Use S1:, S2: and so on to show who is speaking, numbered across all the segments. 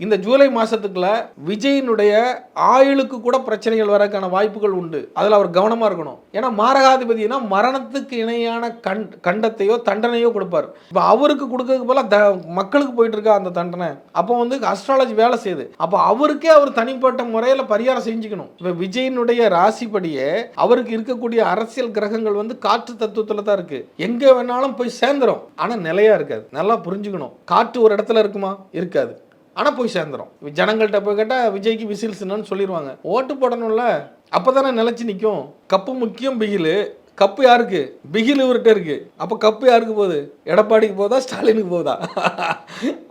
S1: இந்த ஜூலை மாசத்துக்குள்ள விஜயினுடைய ஆயுளுக்கு கூட பிரச்சனைகள் வரக்கான வாய்ப்புகள் உண்டு. அதில் அவர் கவனமா இருக்கணும். ஏன்னா மாரகாதிபதினா மரணத்துக்கு இணையான கண்டத்தையோ தண்டனையோ கொடுப்பார். இப்போ அவருக்கு கொடுக்கறதுக்கு போல மக்களுக்கு போயிட்டு இருக்கா அந்த தண்டனை. அப்போ வந்து அஸ்ட்ராலஜி வேலை செய்யுது. அப்போ அவருக்கே அவர் தனிப்பட்ட முறையில் பரிகாரம் செஞ்சுக்கணும். இப்போ விஜயினுடைய ராசிப்படியே அவருக்கு இருக்கக்கூடிய அரசியல் கிரகங்கள் வந்து காற்று தத்துவத்தில் தான் இருக்கு. எங்க வேணாலும் போய் சேர்ந்துரும். ஆனா நிலையா இருக்காது. நல்லா புரிஞ்சுக்கணும். காற்று ஒரு இடத்துல இருக்குமா? இருக்காது. ஆனால் போய் சேர்ந்துடும். ஜனங்கள்கிட்ட போய் கேட்டால் விஜய்க்கு விசில்ஸ்ன்னு சொல்லிடுவாங்க. ஓட்டு போடணும்ல, அப்போ தானே நிலச்சி நிற்கும். கப்பு முக்கியம், பிகிலு. கப்பு யாருக்கு? பிகில் இவர்கிட்ட இருக்கு. அப்போ கப்பு யாருக்கு போகுது? எடப்பாடிக்கு போதா, ஸ்டாலினுக்கு போதா?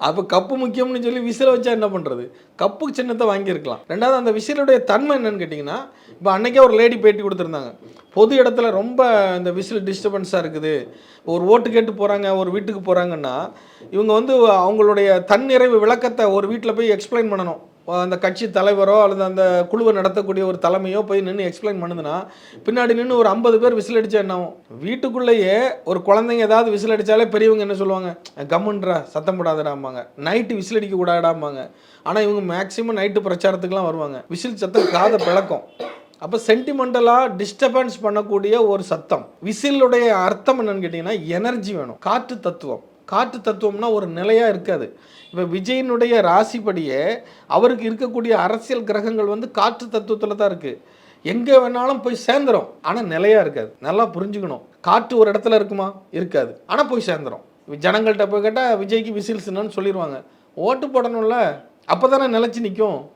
S1: அப்போ கப்பு முக்கியம்னு சொல்லி விசில வச்சா என்ன பண்ணுறது? கப்பு சின்னத்தை வாங்கியிருக்கலாம். ரெண்டாவது அந்த விசிலுடைய தன்மை என்னன்னு கேட்டிங்கன்னா, இப்போ அன்னைக்கே ஒரு லேடி பேட்டி கொடுத்துருந்தாங்க. பொது இடத்துல ரொம்ப இந்த விசில் டிஸ்டர்பன்ஸாக இருக்குது. ஒரு ஓட்டு கேட்டு போகிறாங்க, ஒரு வீட்டுக்கு போகிறாங்கன்னா இவங்க வந்து அவங்களுடைய தன்னிறைவு விளக்கத்தை ஒரு வீட்டில் போய் எக்ஸ்பிளைன் பண்ணணும். அந்த கட்சி தலைவரோ அல்லது அந்த குழுவை நடத்தக்கூடிய ஒரு தலைமையோ போய் நின்று எக்ஸ்பிளைன் பண்ணுதுன்னா பின்னாடி நின்று ஒரு 50 பேர் விசில் அடித்தா என்ன ஆகும்? வீட்டுக்குள்ளேயே ஒரு குழந்தைங்க ஏதாவது விசில் அடித்தாலே பெரியவங்க என்ன சொல்லுவாங்க? கம்முன்றா, சத்தம் போடாதடாம்பாங்க. நைட்டு விசில் அடிக்க கூடாடாம்பாங்க. ஆனால் இவங்க மேக்சிமம் நைட்டு பிரச்சாரத்துக்குலாம் வருவாங்க. விசில் சத்தம் காதை பிளக்கும். அப்போ சென்டிமெண்டலாக டிஸ்டர்பன்ஸ் பண்ணக்கூடிய ஒரு சத்தம். விசிலுடைய அர்த்தம் என்னன்னு கேட்டிங்கன்னா எனர்ஜி வேணும். காற்று தத்துவம். காற்று தத்துவம்னா ஒரு நிலையாக இருக்காது. இப்போ விஜயினுடைய ராசிப்படியே அவருக்கு இருக்கக்கூடிய அரசியல் கிரகங்கள் வந்து காற்று தத்துவத்தில் தான் இருக்குது. எங்கே வேணாலும் போய் சேர்ந்துடும். ஆனால் நிலையாக இருக்காது. நல்லா புரிஞ்சுக்கணும். காற்று ஒரு இடத்துல இருக்குமா? இருக்காது. ஆனால் போய் சேர்ந்துடும். ஜனங்கள்கிட்ட போய் கேட்டால் விஜய்க்கு விசில்ஸ்ன்னு சொல்லிடுவாங்க. ஓட்டு போடணும்ல, அப்போ தானே நிலச்சி நிற்கும்.